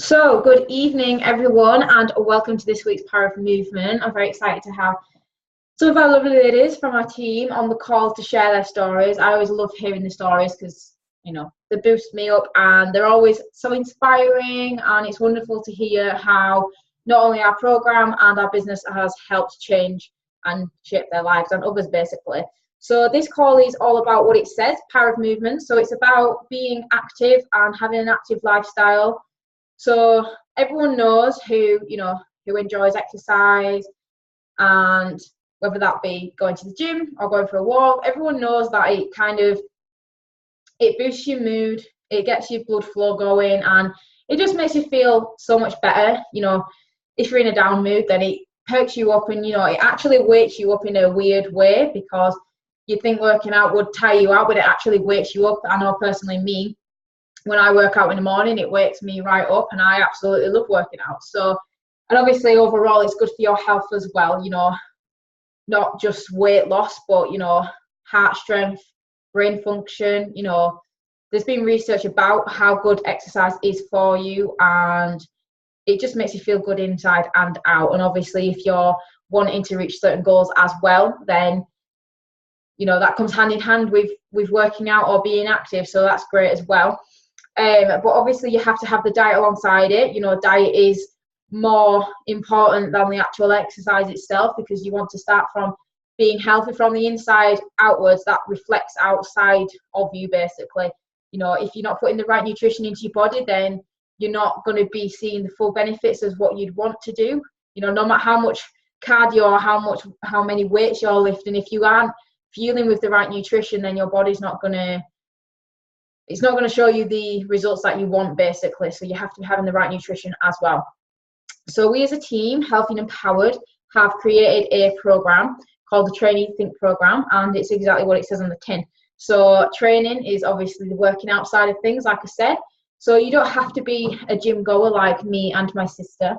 So, good evening, everyone, and welcome to this week's Power of Movement. I'm very excited to have some of our lovely ladies from our team on the call to share their stories. I always love hearing the stories because, they boost me up and they're always so inspiring, and it's wonderful to hear how not only our program and our business has helped change and shape their lives and others, basically. So this call is all about what it says, Power of Movement. So it's about being active and having an active lifestyle. So everyone knows who enjoys exercise, and whether that be going to the gym or going for a walk, everyone knows that it boosts your mood, it gets your blood flow going, and it just makes you feel so much better. If you're in a down mood, then it perks you up, and it actually wakes you up in a weird way, because you think working out would tire you out, but it actually wakes you up. I know personally me, when I work out in the morning, it wakes me right up, and I absolutely love working out. So, and obviously overall it's good for your health as well, not just weight loss, but heart strength, brain function. There's been research about how good exercise is for you, and it just makes you feel good inside and out. And obviously if you're wanting to reach certain goals as well, then that comes hand in hand with working out or being active, so that's great as well. But obviously you have to have the diet alongside it. Diet is more important than the actual exercise itself, because you want to start from being healthy from the inside outwards. That reflects outside of you, basically. If you're not putting the right nutrition into your body, then you're not going to be seeing the full benefits as what you'd want to do. No matter how much cardio or how many weights you're lifting, if you aren't fueling with the right nutrition, then your body's not going to show you the results that you want, basically. So you have to be having the right nutrition as well. So we as a team, Healthy and Empowered, have created a program called the Trainee Think program, and it's exactly what it says on the tin. So training is obviously the working outside of things, like I said. So you don't have to be a gym goer like me and my sister.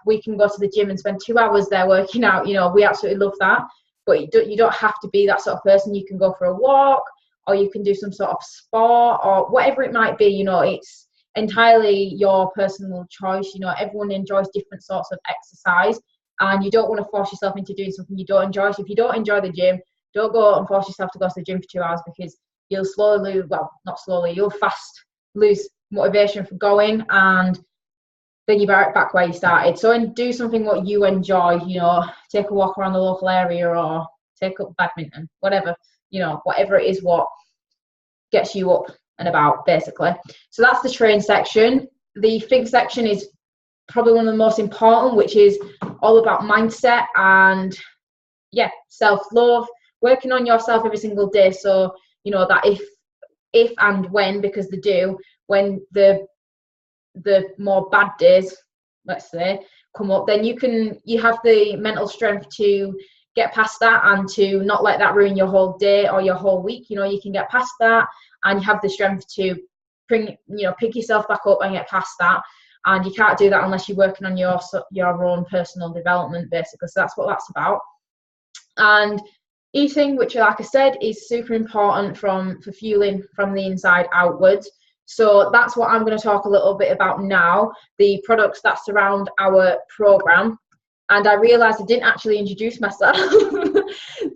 We can go to the gym and spend 2 hours there working out. We absolutely love that. But you don't have to be that sort of person. You can go for a walk, or you can do some sort of sport, or whatever it might be. It's entirely your personal choice. Everyone enjoys different sorts of exercise, and you don't want to force yourself into doing something you don't enjoy. So if you don't enjoy the gym, don't go and force yourself to go to the gym for 2 hours, because you'll you'll fast lose motivation for going, and then you're right back where you started. So, and do something what you enjoy. Take a walk around the local area, or take up badminton, whatever it is what gets you up and about, basically. So that's the train section. The think section is probably one of the most important, which is all about mindset and self-love, working on yourself every single day. So that if and when, because they do, when the more bad days, let's say, come up, then you have the mental strength to get past that, and to not let that ruin your whole day or your whole week. You can get past that, and you have the strength to pick yourself back up and get past that. And you can't do that unless you're working on your own personal development, basically. So that's what that's about. And eating, which, like I said, is super important for fueling from the inside outwards. So that's what I'm going to talk a little bit about now, the products that surround our program. And I realised I didn't actually introduce myself.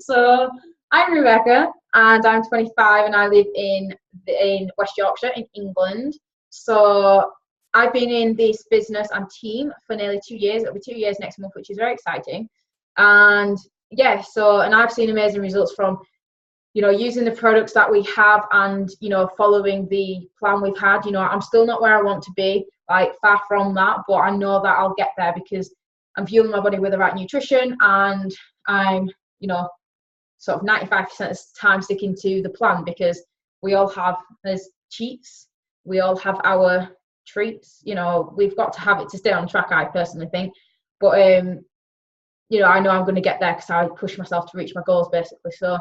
So I'm Rebecca, and I'm 25, and I live in West Yorkshire in England. So I've been in this business and team for nearly 2 years. It'll be 2 years next month, which is very exciting. And and I've seen amazing results from using the products that we have, and following the plan we've had. I'm still not where I want to be, far from that, but I know that I'll get there, because I'm fueling my body with the right nutrition, and I'm sort of 95% of the time sticking to the plan, because we all have, there's cheats, we all have our treats. We've got to have it to stay on track, I personally think. But I know I'm going to get there, because I push myself to reach my goals, basically. So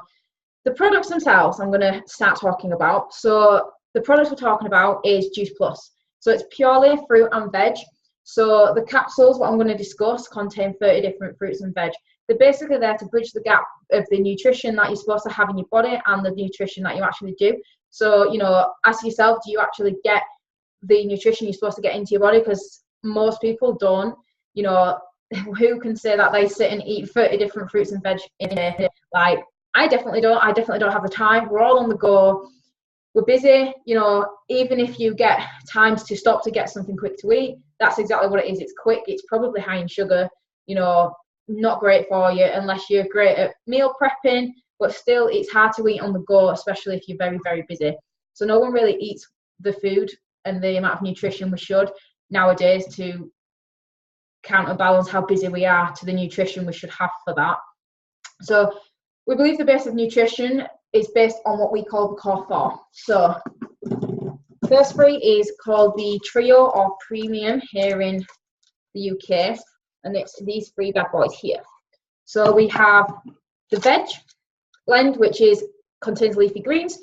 the products themselves I'm going to start talking about. So the products we're talking about is Juice Plus. So it's purely fruit and veg. So the capsules, what I'm going to discuss, contain 30 different fruits and veg. They're basically there to bridge the gap of the nutrition that you're supposed to have in your body and the nutrition that you actually do. So, ask yourself, do you actually get the nutrition you're supposed to get into your body, because most people don't. You know, who can say that they sit and eat 30 different fruits and veg in a day? Like, I definitely don't. I definitely don't have the time. We're all on the go. We're busy. You know, even if you get times to stop to get something quick to eat, that's exactly what it is. It's quick. It's probably high in sugar. You know, not great for you unless you're great at meal prepping, but still it's hard to eat on the go, especially if you're very, very busy. So no one really eats the food and the amount of nutrition we should nowadays to counterbalance how busy we are to the nutrition we should have for that. So we believe the base of nutrition is based on what we call the core four. So first three is called the trio or premium here in the UK, and it's these three bad boys here. So we have the veg blend, which contains leafy greens.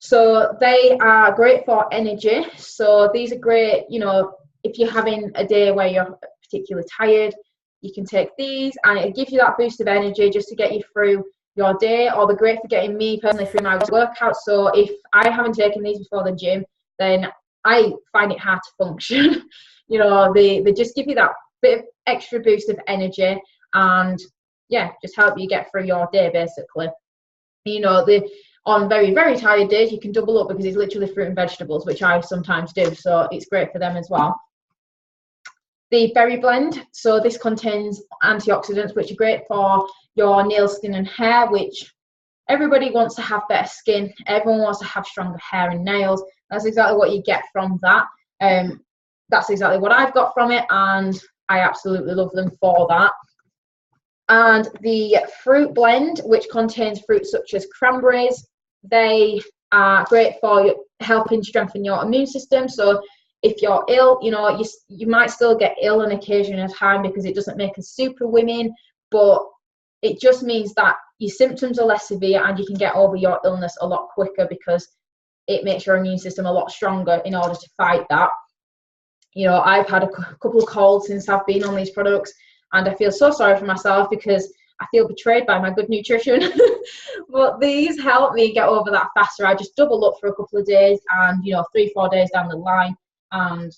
So they are great for energy. So these are great, you know, if you're having a day where you're particularly tired, you can take these and it'll give you that boost of energy just to get you through your day. Or they're great for getting me personally through my workout. So if I haven't taken these before the gym, then I find it hard to function. You know, they just give you that bit of extra boost of energy and yeah, just help you get through your day basically. You know, on very, very tired days, you can double up because it's literally fruit and vegetables, which I sometimes do. So it's great for them as well. The berry blend, so this contains antioxidants, which are great for your nails, skin and hair, which everybody wants to have better skin. Everyone wants to have stronger hair and nails. That's exactly what you get from that. That's exactly what I've got from it, and I absolutely love them for that. And the fruit blend, which contains fruits such as cranberries, they are great for helping strengthen your immune system. So if you're ill, you know, you might still get ill on occasion at a time because it doesn't make us superwomen, but it just means that your symptoms are less severe and you can get over your illness a lot quicker because it makes your immune system a lot stronger in order to fight that. You know, I've had a couple of colds since I've been on these products, and I feel so sorry for myself because I feel betrayed by my good nutrition. But these help me get over that faster. I just double up for a couple of days and, you know, 3-4 days down the line and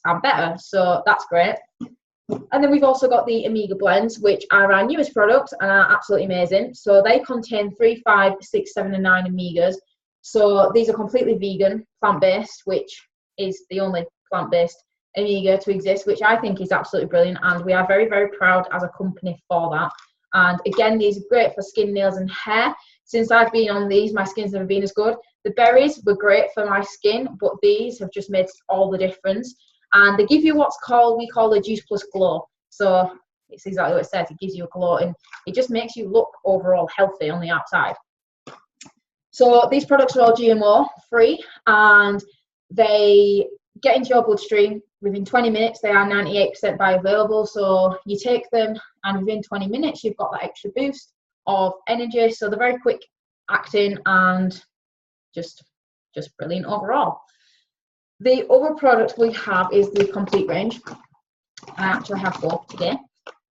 I'm better. So that's great. And then we've also got the Omega blends, which are our newest products and are absolutely amazing. So they contain 3, 5, 6, 7 and 9 omegas. So these are completely vegan, plant-based, which is the only plant-based omega to exist, which I think is absolutely brilliant, and we are very, very proud as a company for that. And again, these are great for skin, nails and hair. Since I've been on these, my skin's never been as good. The berries were great for my skin, but these have just made all the difference. And they give you we call a juice plus glow. So it's exactly what it says, it gives you a glow and it just makes you look overall healthy on the outside. So these products are all GMO free and they get into your bloodstream within 20 minutes. They are 98% bioavailable, so you take them and within 20 minutes you've got that extra boost of energy. So they're very quick acting and just brilliant overall. The other product we have is the complete range. I actually have both today.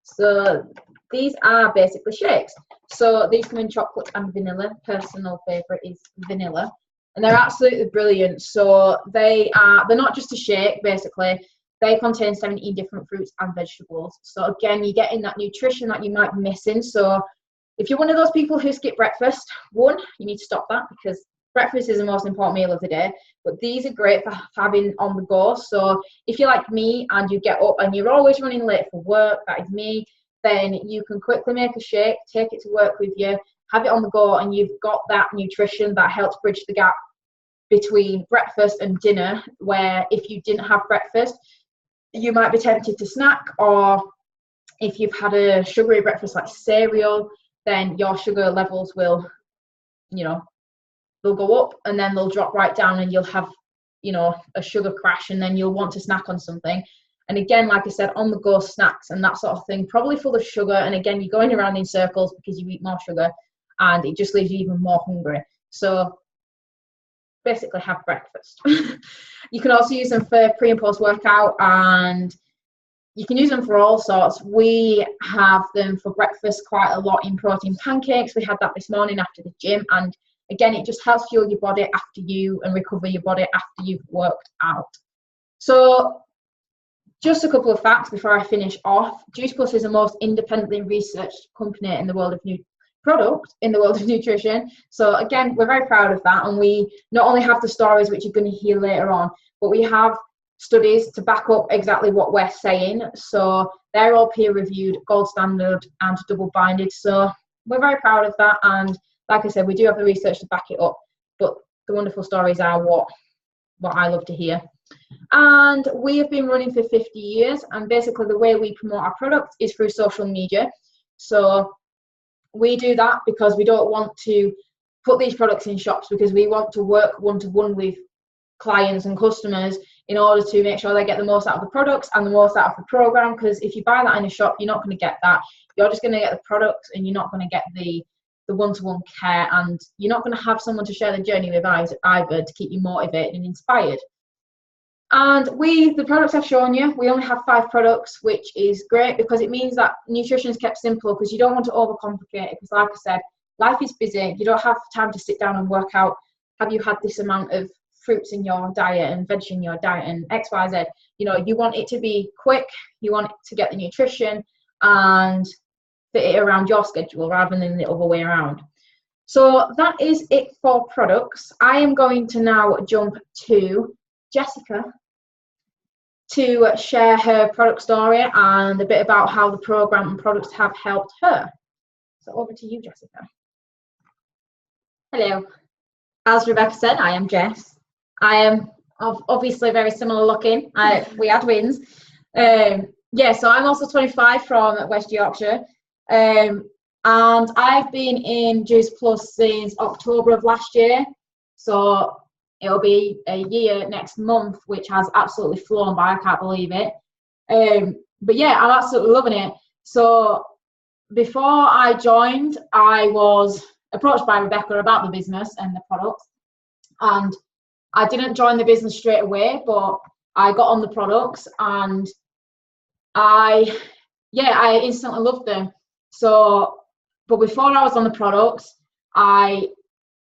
So these are basically shakes. So these come in chocolate and vanilla. Personal favorite is vanilla. And they're absolutely brilliant. So they're not just a shake, basically. They contain 17 different fruits and vegetables. So again, you're getting that nutrition that you might be missing. So if you're one of those people who skip breakfast, one, you need to stop that because breakfast is the most important meal of the day. But these are great for having on the go. So if you're like me and you get up and you're always running late for work, that is me, then you can quickly make a shake, take it to work with you, have it on the go, and you've got that nutrition that helps bridge the gap between breakfast and dinner, where if you didn't have breakfast, you might be tempted to snack, or if you've had a sugary breakfast like cereal, then your sugar levels will, you know, they'll go up and then they'll drop right down and you'll have, you know, a sugar crash and then you'll want to snack on something. And again, like I said, on the go snacks and that sort of thing, probably full of sugar. And again, you're going around in circles because you eat more sugar and it just leaves you even more hungry. So basically have breakfast. You can also use them for pre and post workout, and you can use them for all sorts. We have them for breakfast quite a lot in protein pancakes. We had that this morning after the gym, and again, it just helps fuel your body after you and recover your body after you've worked out. So just a couple of facts before I finish off. Juice Plus is the most independently researched company in the world of nutrition. So again, we're very proud of that, and we not only have the stories which you're going to hear later on, but we have studies to back up exactly what we're saying. So they're all peer reviewed, gold standard, and double blinded. So we're very proud of that, and like I said, we do have the research to back it up, but the wonderful stories are what I love to hear. And we have been running for 50 years, and basically the way we promote our product is through social media. So we do that because we don't want to put these products in shops, because we want to work one-to-one with clients and customers in order to make sure they get the most out of the products and the most out of the program. Because if you buy that in a shop, you're not going to get that. You're just going to get the products, and you're not going to get the one-to-one care, and you're not going to have someone to share the journey with either to keep you motivated and inspired. And the products I've shown you, we only have 5 products, which is great because it means that nutrition is kept simple, because you don't want to overcomplicate it. Because like I said, life is busy. You don't have time to sit down and work out, have you had this amount of fruits in your diet and veg in your diet and X, Y, Z. You know, you want it to be quick. You want it to get the nutrition and fit it around your schedule rather than the other way around. So that is it for products. I am going to now jump to Jessica to share her product story and a bit about how the program and products have helped her. So over to you, Jessica. Hello. As Rebecca said, I am Jess. I am obviously very similar looking. We are twins. So I'm also 25 from West Yorkshire. And I've been in Juice Plus since October of last year. So it'll be a year next month, which has absolutely flown by. I can't believe it. But yeah, I'm absolutely loving it. So before I joined, I was approached by Rebecca about the business and the products. And I didn't join the business straight away, but I got on the products, and I instantly loved them. So, but before I was on the products, I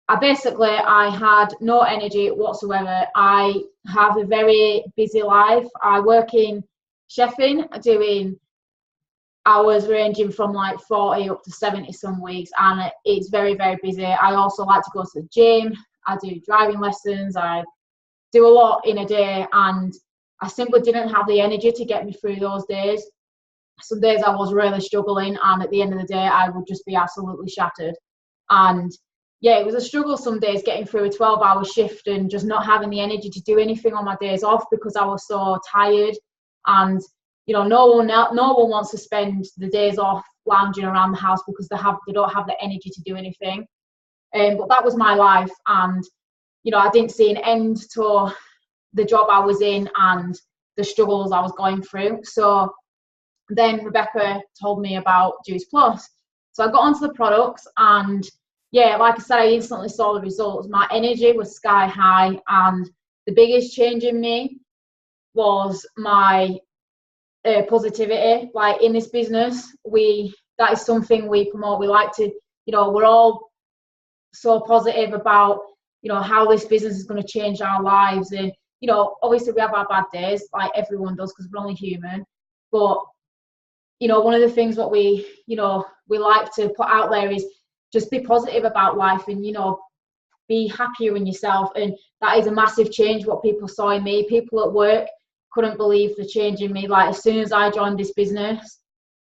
had no energy whatsoever. I have a very busy life. I work in chefing, doing hours ranging from like 40 up to 70 some weeks, and it's very, very busy. I also like to go to the gym. I do driving lessons. I do a lot in a day, and I simply didn't have the energy to get me through those days. Some days I was really struggling, and at the end of the day, I would just be absolutely shattered. And yeah, it was a struggle some days getting through a 12-hour shift and just not having the energy to do anything on my days off because I was so tired. And you know, no one wants to spend the days off lounging around the house because they don't have the energy to do anything. But that was my life, and you know, I didn't see an end to the job I was in and the struggles I was going through. So then Rebecca told me about Juice Plus. So I got onto the products, and yeah, like I said, I instantly saw the results. My energy was sky high, and the biggest change in me was my positivity. Like in this business, that is something we promote. We like to, you know, we're all so positive about, you know, how this business is going to change our lives. And you know, obviously we have our bad days, like everyone does, because we're only human. But you know, one of the things what we like to put out there is just be positive about life, and you know, be happier in yourself. And that is a massive change what people saw in me. People at work couldn't believe the change in me. Like as soon as I joined this business,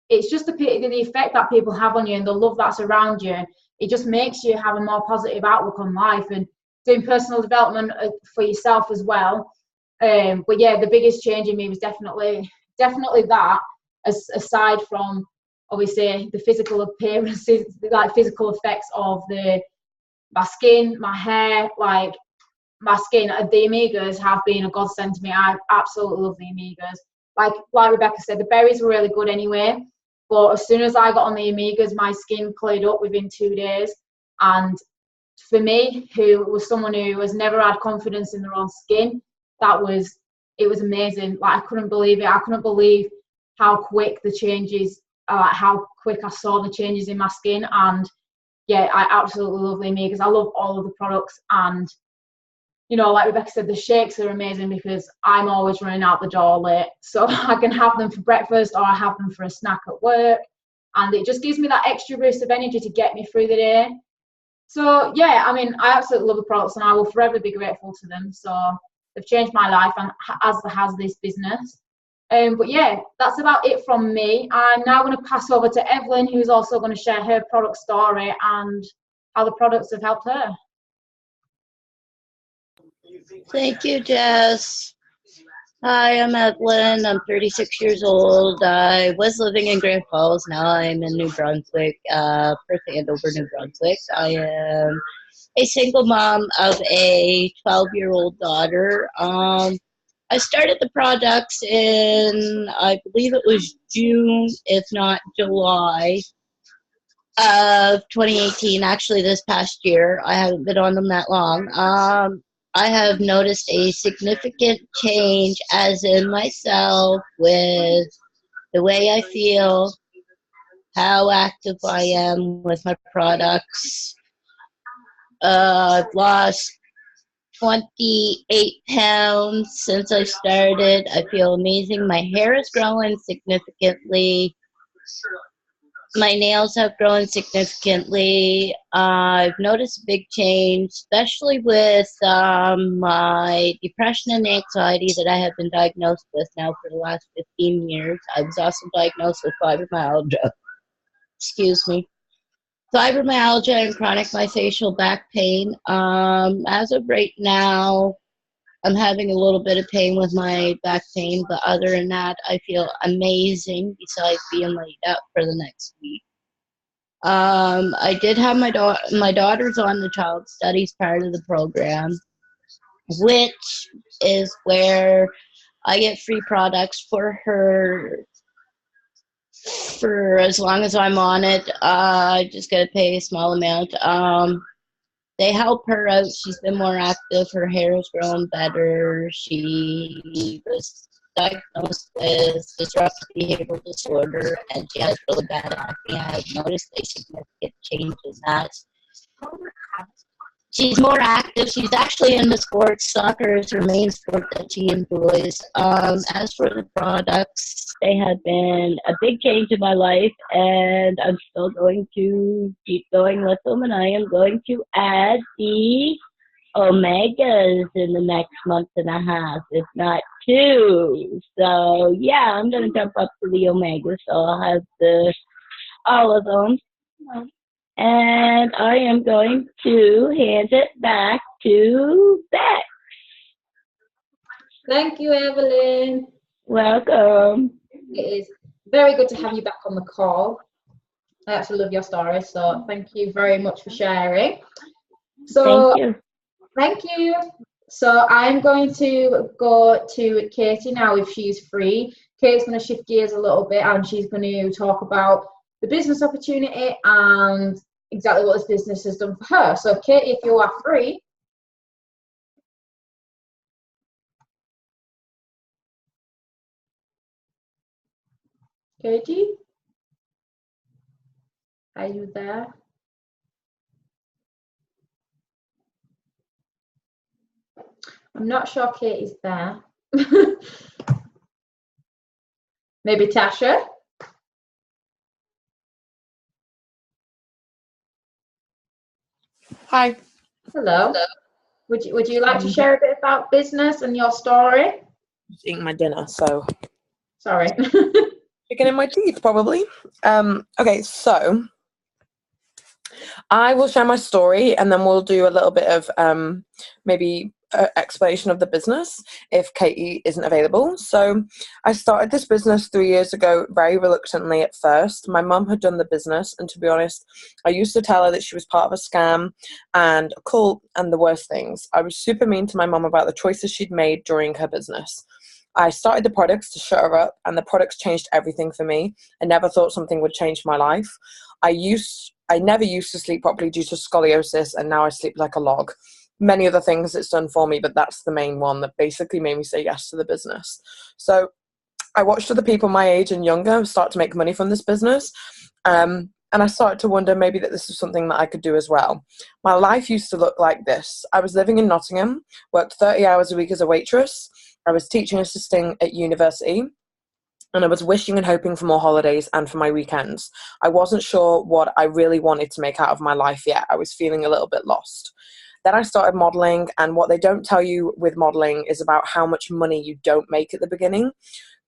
it's just the effect that people have on you and the love that's around you. It just makes you have a more positive outlook on life, and doing personal development for yourself as well. But yeah, the biggest change in me was definitely that, aside from obviously the physical appearances, like physical effects of my skin, my hair, like my skin. The Omegas have been a godsend to me. I absolutely love the Omegas. Like Rebecca said, the berries were really good anyway, but as soon as I got on the Omegas, my skin cleared up within 2 days. And for me, who was someone who has never had confidence in their own skin, it was amazing. Like I couldn't believe it. I couldn't believe how quick the changes, how quick I saw the changes in my skin. And yeah, I absolutely love the Omegas. I love all of the products, and you know, like Rebecca said, the shakes are amazing because I'm always running out the door late. So I can have them for breakfast or I have them for a snack at work. And it just gives me that extra boost of energy to get me through the day. So yeah, I mean, I absolutely love the products and I will forever be grateful to them. So they've changed my life, and as has this business. But yeah, that's about it from me. I'm now going to pass over to Evelyn, who's also going to share her product story and how the products have helped her. Thank you, Jess. Hi, I'm Evelyn. I'm 36 years old. I was living in Grand Falls. Now I'm in New Brunswick, Perth Andover, New Brunswick. I am a single mom of a 12-year-old daughter. I started the products in, I believe it was June, if not July of 2018. Actually, this past year. I haven't been on them that long. I have noticed a significant change as in myself with the way I feel, how active I am with my products. I've lost 28 pounds since I started. I feel amazing. My hair is growing significantly. My nails have grown significantly. I've noticed a big change, especially with my depression and anxiety that I have been diagnosed with now for the last 15 years. I was also diagnosed with fibromyalgia. Excuse me. Fibromyalgia and chronic myofascial back pain. As of right now, I'm having a little bit of pain with my back pain, but other than that, I feel amazing besides being laid up for the next week. I did have my daughter's on the child studies part of the program, which is where I get free products for her for as long as I'm on it. I just got to pay a small amount. They help her out. She's been more active. Her hair has grown better. She was diagnosed with disruptive behavioral disorder, and she has really bad acne. I have noticed a significant change in that. She's more active. She's actually into sports. Soccer is her main sport that she enjoys. As for the products, they have been a big change in my life, and I'm still going to keep going with them, and I am going to add the Omegas in the next month and a half, if not 2. So, yeah, I'm going to jump up to the Omega, so I'll have all of them. And I am going to hand it back to Bex. Thank you, Evelyn. Welcome. It is very good to have you back on the call. I actually love your story, so thank you very much for sharing. So, thank you. So I'm going to go to Katie now if she's free. Katie's going to shift gears a little bit and she's going to talk about the business opportunity and exactly what this business has done for her. So Katie, if you are free. Katie? Are you there? I'm not sure Katie's there. Maybe Tasha? Hi. Hello. Would you like to share a bit about business and your story? Just eating my dinner, so sorry. Chicken in my teeth, probably. Okay, so I will share my story, and then we'll do a little bit of maybe explanation of the business if Katie isn't available. So I started this business 3 years ago very reluctantly at first. My mum had done the business, and to be honest, I used to tell her that she was part of a scam and a cult and the worst things. I was super mean to my mum about the choices she'd made during her business. I started the products to shut her up, and the products changed everything for me. I never thought something would change my life. I never used to sleep properly due to scoliosis, and now I sleep like a log. Many other things it's done for me, but that's the main one that basically made me say yes to the business. So I watched other people my age and younger start to make money from this business. and I started to wonder maybe that this was something that I could do as well. My life used to look like this. I was living in Nottingham, worked 30 hours a week as a waitress. I was teaching assisting at university, and I was wishing and hoping for more holidays and for my weekends. I wasn't sure what I really wanted to make out of my life yet. I was feeling a little bit lost. Then I started modeling, and what they don't tell you with modeling is about how much money you don't make at the beginning.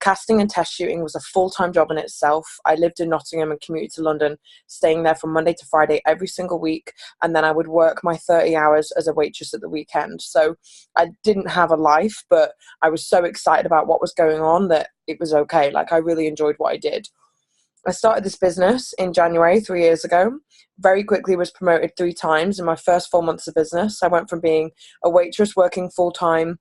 Casting and test shooting was a full-time job in itself. I lived in Nottingham and commuted to London, staying there from Monday to Friday every single week, and then I would work my 30 hours as a waitress at the weekend. So I didn't have a life, but I was so excited about what was going on that it was okay. Like, I really enjoyed what I did. I started this business in January 3 years ago. Very quickly was promoted 3 times in my first 4 months of business. I went from being a waitress working full-time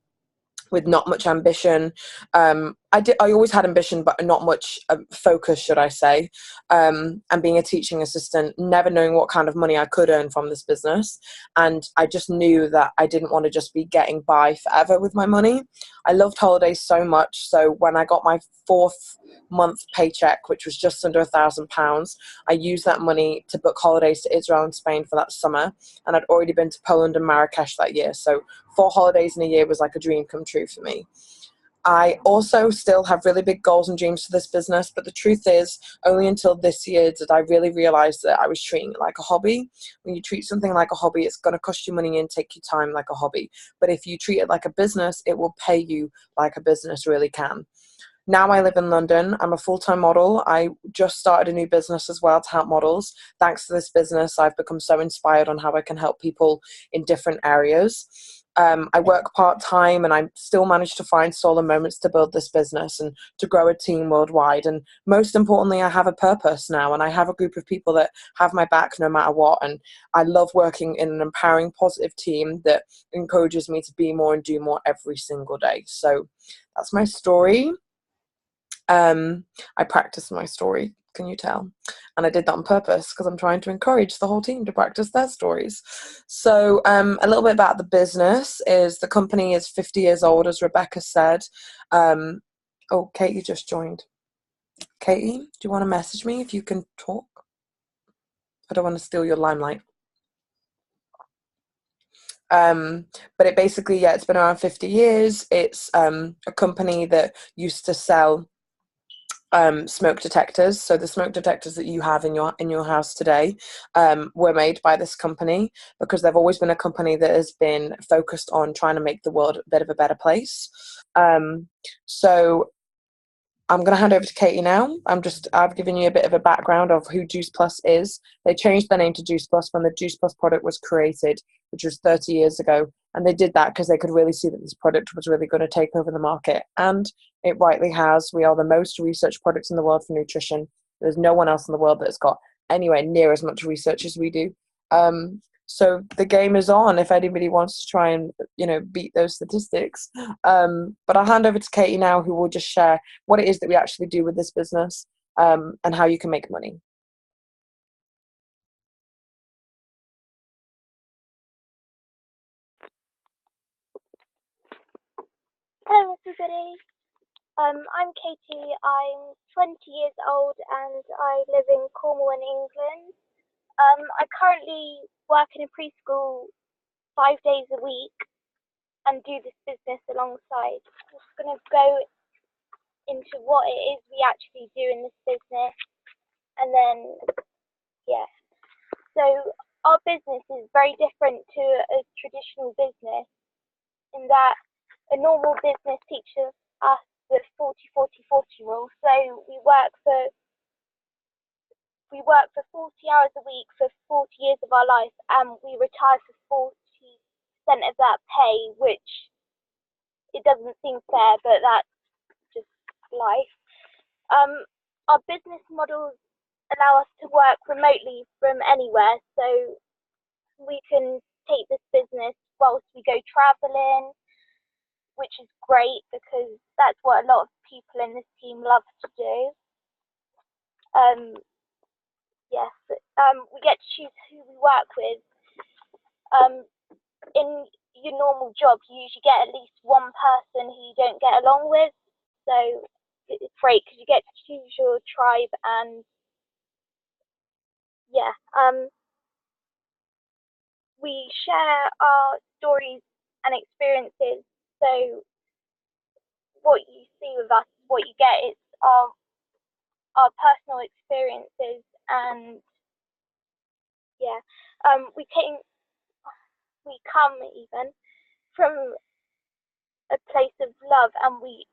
with not much ambition. I always had ambition, but not much focus, should I say. And being a teaching assistant, never knowing what kind of money I could earn from this business. And I just knew that I didn't want to just be getting by forever with my money. I loved holidays so much. So when I got my 4th month paycheck, which was just under £1,000, I used that money to book holidays to Israel and Spain for that summer. And I'd already been to Poland and Marrakesh that year. So 4 holidays in a year was like a dream come true for me. I also still have really big goals and dreams for this business, but the truth is, only until this year did I really realize that I was treating it like a hobby. When you treat something like a hobby, it's going to cost you money and take you time like a hobby. But if you treat it like a business, it will pay you like a business really can. Now I live in London. I'm a full-time model. I just started a new business as well to help models. Thanks to this business, I've become so inspired on how I can help people in different areas. I work part-time, and I still manage to find solo moments to build this business and to grow a team worldwide. And most importantly, I have a purpose now, and I have a group of people that have my back no matter what. And I love working in an empowering, positive team that encourages me to be more and do more every single day. So that's my story. I practiced my story, can you tell? And I did that on purpose because I'm trying to encourage the whole team to practice their stories. So a little bit about the business is the company is 50 years old, as Rebecca said. Oh, Katie just joined. Katie, do you want to message me if you can talk? I don't want to steal your limelight. But it basically, yeah, it's been around 50 years. It's a company that used to sell smoke detectors. So the smoke detectors that you have in your house today were made by this company because they've always been a company that has been focused on trying to make the world a bit of a better place. So I'm going to hand over to Katie now. I've given you a bit of a background of who Juice Plus is. They changed their name to Juice Plus when the Juice Plus product was created, which was 30 years ago. And they did that because they could really see that this product was really going to take over the market. And it rightly has. We are the most researched products in the world for nutrition. There's no one else in the world that's got anywhere near as much research as we do. So the game is on if anybody wants to try and, beat those statistics. But I'll hand over to Katie now, who will just share what it is that we actually do with this business and how you can make money. Hello everybody, I'm Katie, I'm 20 years old and I live in Cornwall in England. I currently work in a preschool 5 days a week and do this business alongside. I'm just going to go into what it is we actually do in this business and then, yeah. So our business is very different to a traditional business in that a normal business teaches us the 40-40-40 rule. So we work for 40 hours a week for 40 years of our life, and we retire for 40% of that pay, which it doesn't seem fair, but that's just life. Our business models allow us to work remotely from anywhere, so we can take this business whilst we go traveling, which is great because that's what a lot of people in this team love to do. Yes, we get to choose who we work with. In your normal job, you usually get at least one person who you don't get along with, so it's great because you get to choose your tribe and yeah, we share our stories and experiences. So what you see with us, what you get is our personal experiences, and yeah, we come even from a place of love, and we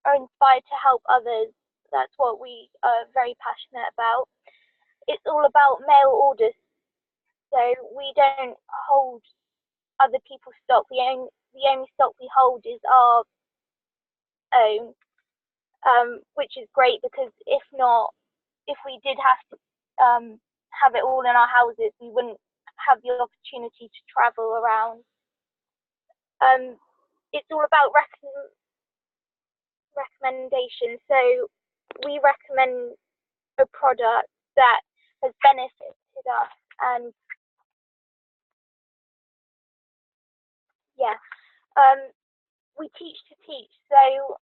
are inspired to help others. That's what we are very passionate about. It's all about mail orders, so we don't hold other people's stock. The only stock we hold is our own, which is great, because if we did have to have it all in our houses, we wouldn't have the opportunity to travel around. It's all about recommendation. So we recommend a product that has benefited us, and yeah, we teach to teach. So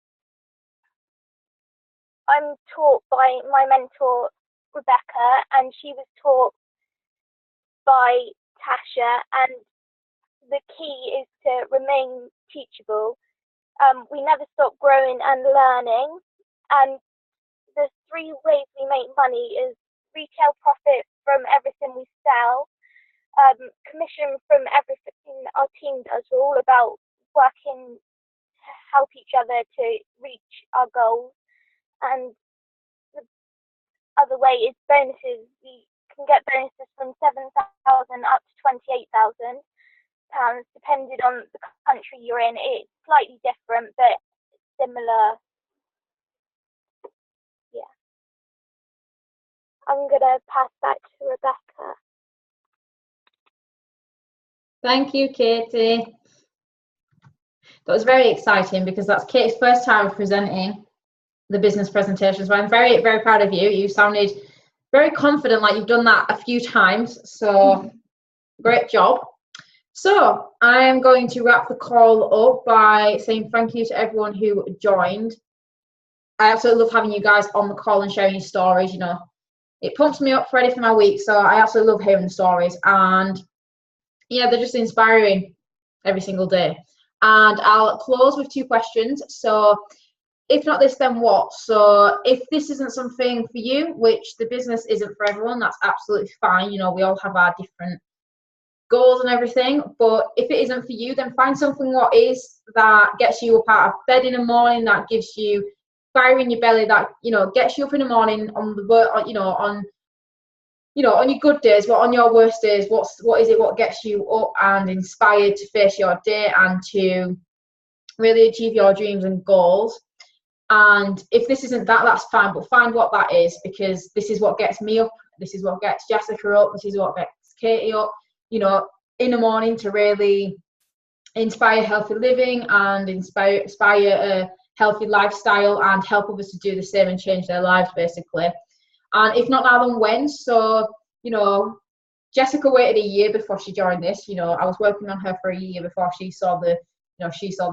I'm taught by my mentor Rebecca, and she was taught by Tasha, and the key is to remain teachable. We never stop growing and learning, and the 3 ways we make money is retail profit from everything we sell, commission from everything our team does. We're all about working to help each other to reach our goals, and the other way is bonuses. We can get bonuses from 7,000 up to 28,000 pounds, depending on the country you're in. It's slightly different, but similar. Yeah. I'm gonna pass back to Rebecca. Thank you, Katie. That was very exciting because that's Katie's first time presenting the business presentation. So I'm very, very proud of you. You sounded very confident, like you've done that a few times. So great job. So I'm going to wrap the call up by saying thank you to everyone who joined. I absolutely love having you guys on the call and sharing your stories. You know, it pumps me up ready for my week. So I absolutely love hearing the stories. And yeah, they're just inspiring every single day. And I'll close with 2 questions. So if not this, then what? So if this isn't something for you, which the business isn't for everyone, that's absolutely fine. You know, we all have our different goals and everything. But if it isn't for you, then find something what is, that gets you up out of bed in the morning, that gives you fire in your belly, that, you know, gets you up in the morning on the work, on your good days, but on your worst days, what is it what gets you up and inspired to face your day and to really achieve your dreams and goals. And if this isn't that, that's fine, but find what that is, because this is what gets me up, this is what gets Jessica up, this is what gets Katie up, you know, in the morning, to really inspire healthy living and inspire a healthy lifestyle and help others to do the same and change their lives, basically. And if not now, then when? So, you know, Jessica waited a year before she joined this. You know, I was working on her for a year before she saw the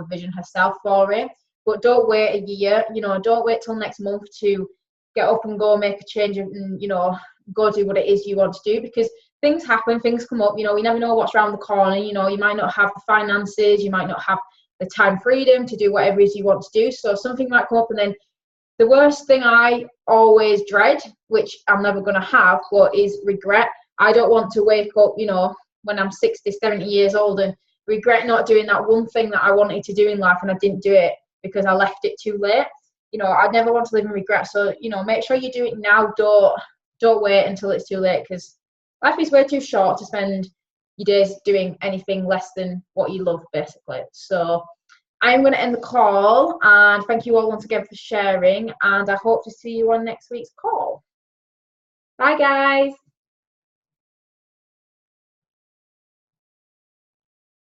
vision herself for it. But don't wait a year. You know, don't wait till next month to get up and go make a change and, you know, go do what it is you want to do, because things happen, things come up. You know, we never know what's around the corner. You know, you might not have the finances, you might not have the time freedom to do whatever it is you want to do. So something might come up, and then the worst thing I always dread, which I'm never going to have, but is regret. I don't want to wake up, you know, when I'm 60, 70 years old and regret not doing that one thing that I wanted to do in life and I didn't do it because I left it too late. You know, I never want to live in regret. So, you know, make sure you do it now. Don't wait until it's too late, because life is way too short to spend your days doing anything less than what you love, basically. So I'm going to end the call, and thank you all once again for sharing, and I hope to see you on next week's call. Bye, guys.